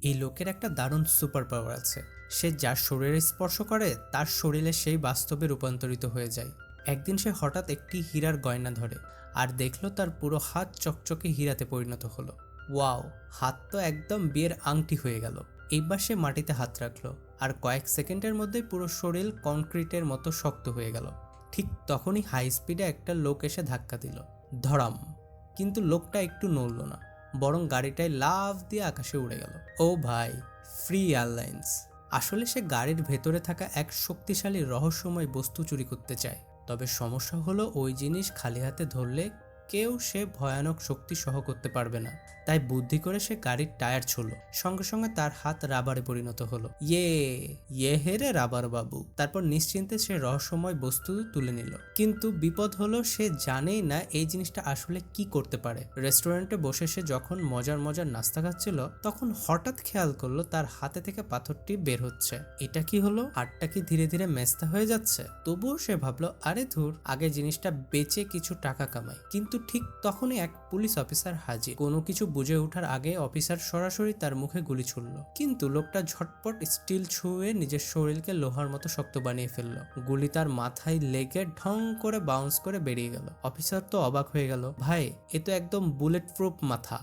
এই লোকের একটা দারুণ সুপার পাওয়ার আছে। সে যার শরীরে স্পর্শ করে তার শরীরে সেই বাস্তবে রূপান্তরিত হয়ে যায়। একদিন সে হঠাৎ একটি হীরার গয়না ধরে আর দেখলো তার পুরো হাত চকচকে হীরাতে পরিণত হলো। ওয়াও! হাত তো একদম বিয়ের আংটি হয়ে গেল। এইবার সে মাটিতে হাত রাখলো আর কয়েক সেকেন্ডের মধ্যেই পুরো শরীর কনক্রিটের মতো শক্ত হয়ে গেল। ঠিক তখনই হাই স্পিডে একটা লোক এসে ধাক্কা দিল। ধড়াম! কিন্তু লোকটা একটু নড়ল না, বরং গাড়িটায় লাফ দিয়ে আকাশে উড়ে গেল। ও ভাই, ফ্রি এয়ারলাইন্স! আসলে সে গাড়ির ভেতরে থাকা এক শক্তিশালী রহস্যময় বস্তু চুরি করতে চায়। তবে সমস্যা হলো ওই জিনিস খালি হাতে ধরলে কেউ সে ভয়ানক শক্তি সহ করতে পারবে না। তাই বুদ্ধি করে সে গাড়ির টায়ার ছুঁড়ল, সঙ্গে সঙ্গে তার হাত রাবারে পরিণত হলো। ইয়ে হেরে রাবার বাবু! তারপর নিশ্চিন্তে সে রহস্যময় বস্তু তুলে নিল। কিন্তু বিপদ হলো সে জানেই না এই জিনিসটা আসলে কি করতে পারে। রেস্টুরেন্টে বসে সে যখন মজার মজার নাস্তা খাচ্ছিল তখন হঠাৎ খেয়াল করলো তার হাতে থেকে পাথরটি বের হচ্ছে। এটা কি হলো? হাতটা কি ধীরে ধীরে মেস্তা হয়ে যাচ্ছে? তবুও সে ভাবলো, আরে ধুর, আগে জিনিসটা বেচে কিছু টাকা কামাই। কিন্তু ঠিক তখনই এক পুলিশ অফিসার হাজির। কোনো কিছু বুঝে ওঠার আগে অফিসার সরাসরি তার মুখে গুলি ছুড়ল। কিন্তু লোকটা ঝটপট স্টিল ছুঁয়ে নিজের শরীরকে লোহার মতো শক্ত বানিয়ে ফেললো। গুলি তার মাথায় লেগে ঢং করে বাউন্স করে বেরিয়ে গেল। অফিসার তো অবাক হয়ে গেল, ভাই এ তো একদম বুলেট প্রুফ মাথা।